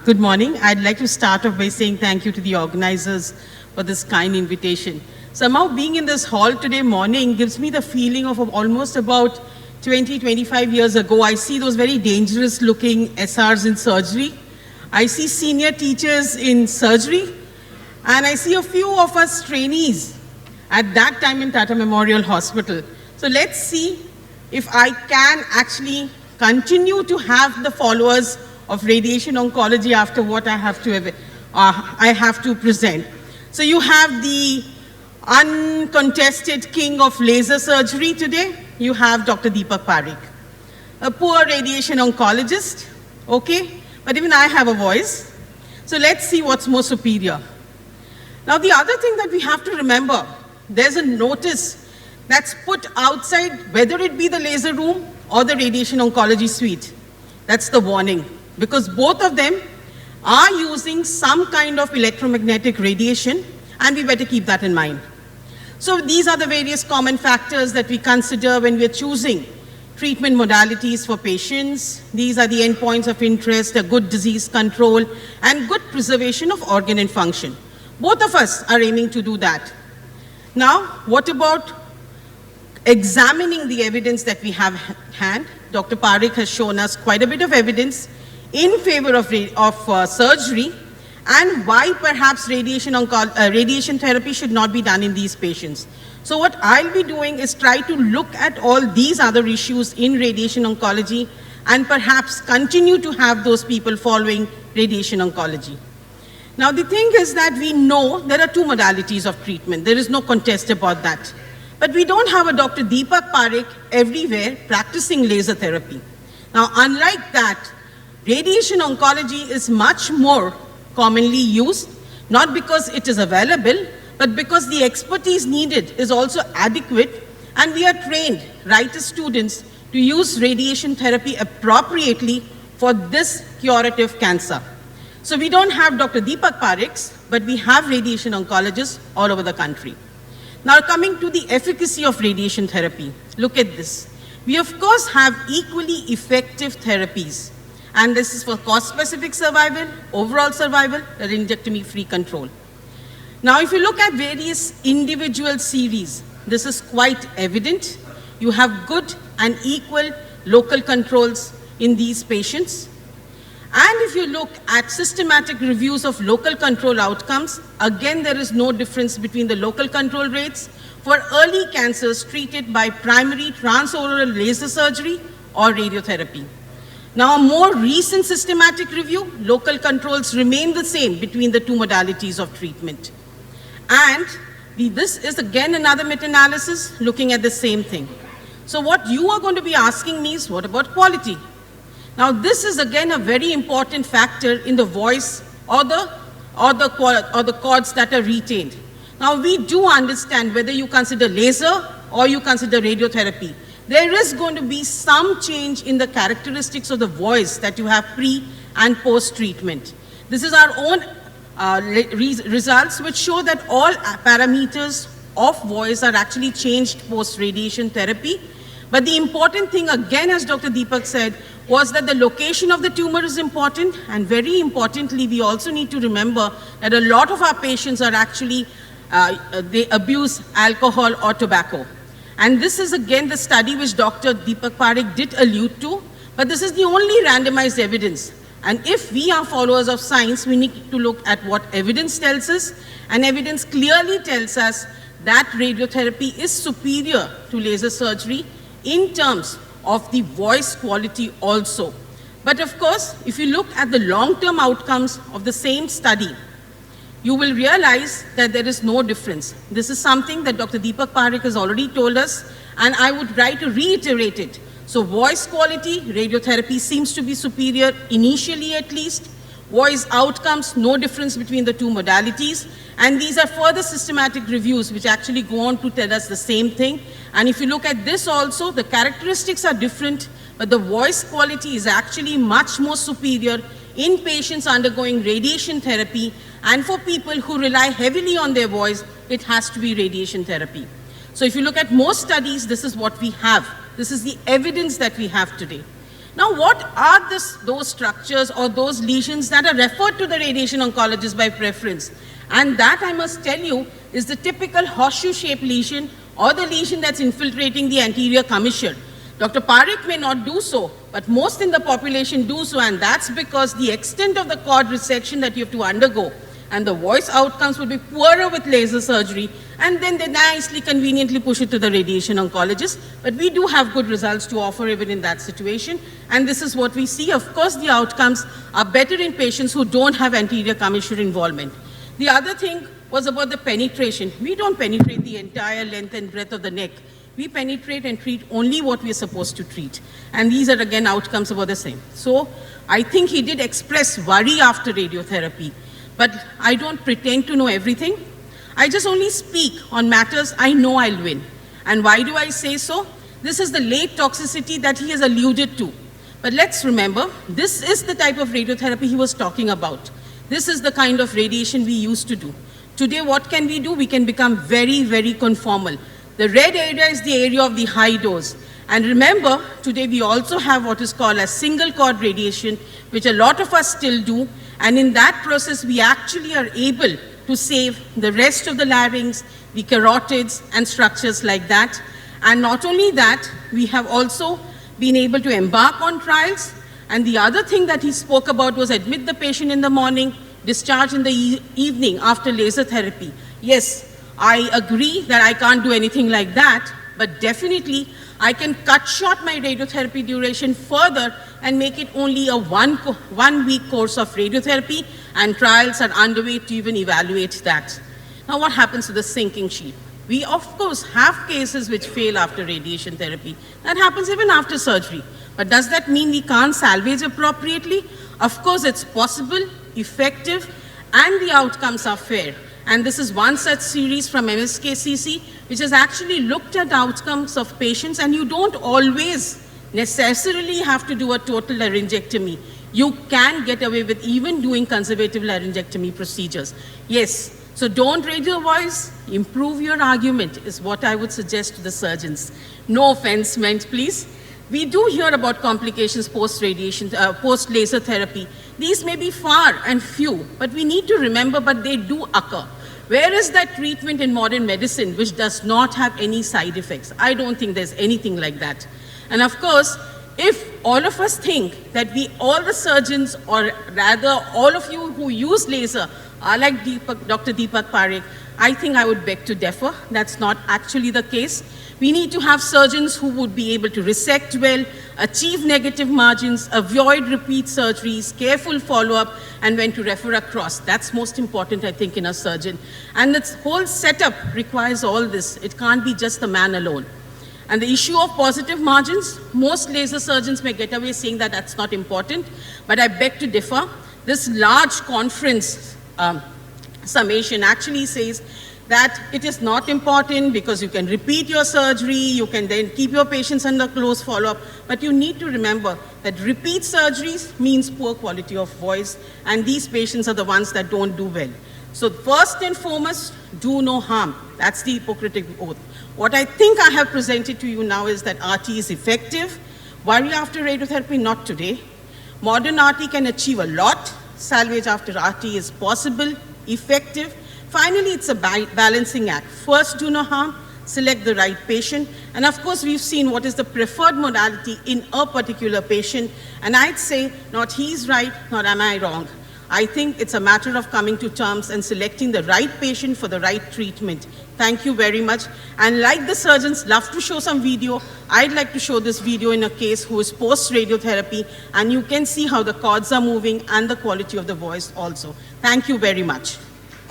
Good morning. I'd like to start off by saying thank you to the organizers for this kind invitation. Somehow being in this hall today morning gives me the feeling of almost about 20, 25 years ago. I see those very dangerous looking SRs in surgery. I see senior teachers in surgery. And I see a few of us trainees at that time in Tata Memorial Hospital. So let's see if I can actually continue to have the followers of radiation oncology after what I have to present. So you have the uncontested king of laser surgery today. You have Dr. Deepak Parekh, a poor radiation oncologist, okay? But even I have a voice. So let's see what's more superior. Now the other thing that we have to remember, there's a notice that's put outside, whether it be the laser room or the radiation oncology suite. That's the warning, because both of them are using some kind of electromagnetic radiation, and we better keep that in mind. So these are the various common factors that we consider when we're choosing treatment modalities for patients. These are the endpoints of interest, a good disease control, and good preservation of organ and function. Both of us are aiming to do that. Now, what about examining the evidence that we have at hand? Dr. Parekh has shown us quite a bit of evidence in favor of surgery and why perhaps radiation therapy should not be done in these patients. So what I'll be doing is try to look at all these other issues in radiation oncology and perhaps continue to have those people following radiation oncology. Now the thing is that we know there are two modalities of treatment. There is no contest about that. But we don't have a Dr. Deepak Parekh everywhere practicing laser therapy. Now, unlike that, radiation oncology is much more commonly used, not because it is available, but because the expertise needed is also adequate, and we are trained, right as students, to use radiation therapy appropriately for this curative cancer. So we don't have Dr. Deepak Parekhs, but we have radiation oncologists all over the country. Now coming to the efficacy of radiation therapy, look at this. We of course have equally effective therapies, and this is for cause-specific survival, overall survival, laryngectomy-free control. Now if you look at various individual series, this is quite evident. You have good and equal local controls in these patients. And if you look at systematic reviews of local control outcomes, again there is no difference between the local control rates for early cancers treated by primary transoral laser surgery or radiotherapy. Now a more recent systematic review, local controls remain the same between the two modalities of treatment. And this is again another meta-analysis looking at the same thing. So what you are going to be asking me is, what about quality? Now this is again a very important factor in the voice or the cords that are retained. Now we do understand whether you consider laser or you consider radiotherapy, there is going to be some change in the characteristics of the voice that you have pre and post treatment. This is our own results which show that all parameters of voice are actually changed post radiation therapy. But the important thing, again, as Dr. Deepak said, was that the location of the tumor is important, and very importantly, we also need to remember that a lot of our patients are actually, they abuse alcohol or tobacco. And this is again the study which Dr. Deepak Parekh did allude to, but this is the only randomized evidence. And if we are followers of science, we need to look at what evidence tells us, and evidence clearly tells us that radiotherapy is superior to laser surgery in terms of the voice quality also. But of course, if you look at the long-term outcomes of the same study, you will realize that there is no difference. This is something that Dr. Deepak Parekh has already told us, and I would try to reiterate it. So voice quality, radiotherapy seems to be superior initially at least. Voice outcomes, no difference between the two modalities. And these are further systematic reviews which actually go on to tell us the same thing. And if you look at this also, the characteristics are different, but the voice quality is actually much more superior in patients undergoing radiation therapy, and for people who rely heavily on their voice, it has to be radiation therapy. So if you look at most studies, this is what we have. This is the evidence that we have today. Now, what are those structures or those lesions that are referred to the radiation oncologist by preference? And that, I must tell you, is the typical horseshoe-shaped lesion or the lesion that's infiltrating the anterior commissure. Dr. Parekh may not do so, but most in the population do so, and that's because the extent of the cord resection that you have to undergo and the voice outcomes will be poorer with laser surgery, and then they nicely, conveniently push it to the radiation oncologist. But we do have good results to offer even in that situation, and this is what we see. Of course, the outcomes are better in patients who don't have anterior commissure involvement. The other thing was about the penetration. We don't penetrate the entire length and breadth of the neck. We penetrate and treat only what we are supposed to treat. And these are again outcomes about the same. So I think he did express worry after radiotherapy. But I don't pretend to know everything. I just only speak on matters I know I'll win. And why do I say so? This is the late toxicity that he has alluded to. But let's remember, this is the type of radiotherapy he was talking about. This is the kind of radiation we used to do. Today, what can we do? We can become very, very conformal. The red area is the area of the high dose. And remember, today we also have what is called a single cord radiation, which a lot of us still do. And in that process, we actually are able to save the rest of the larynx, the carotids, and structures like that. And not only that, we have also been able to embark on trials. And the other thing that he spoke about was admit the patient in the morning, discharge in the evening after laser therapy. Yes, I agree that I can't do anything like that, but definitely I can cut short my radiotherapy duration further and make it only a one-week course of radiotherapy, and trials are underway to even evaluate that. Now, what happens to the sinking sheath? We, of course, have cases which fail after radiation therapy. That happens even after surgery. But does that mean we can't salvage appropriately? Of course, it's possible, effective, and the outcomes are fair. And this is one such series from MSKCC, which has actually looked at outcomes of patients, and you don't always necessarily have to do a total laryngectomy. You can get away with even doing conservative laryngectomy procedures. Yes, so don't raise your voice, improve your argument is what I would suggest to the surgeons. No offense meant, please. We do hear about complications post-radiation, post-laser therapy. These may be far and few, but we need to remember, but they do occur. Where is that treatment in modern medicine which does not have any side effects? I don't think there's anything like that. And of course, if all of us think that all the surgeons, or rather all of you who use laser are like Dr. Deepak Parekh, I think I would beg to differ. That's not actually the case. We need to have surgeons who would be able to resect well, achieve negative margins, avoid repeat surgeries, careful follow-up, and when to refer across. That's most important, I think, in a surgeon. And this whole setup requires all this. It can't be just the man alone. And the issue of positive margins, most laser surgeons may get away saying that that's not important, but I beg to differ. This large conference summation actually says that it is not important because you can repeat your surgery, you can then keep your patients under close follow-up, but you need to remember that repeat surgeries means poor quality of voice, and these patients are the ones that don't do well. So first and foremost, do no harm. That's the Hippocratic Oath. What I think I have presented to you now is that RT is effective. Worry after radiotherapy, not today. Modern RT can achieve a lot. Salvage after RT is possible, effective. Finally, it's a balancing act. First, do no harm, select the right patient. And of course, we've seen what is the preferred modality in a particular patient. And I'd say, not he's right, nor am I wrong. I think it's a matter of coming to terms and selecting the right patient for the right treatment. Thank you very much. And like the surgeons love to show some video, I'd like to show this video in a case who is post-radiotherapy, and you can see how the cords are moving and the quality of the voice also. Thank you very much.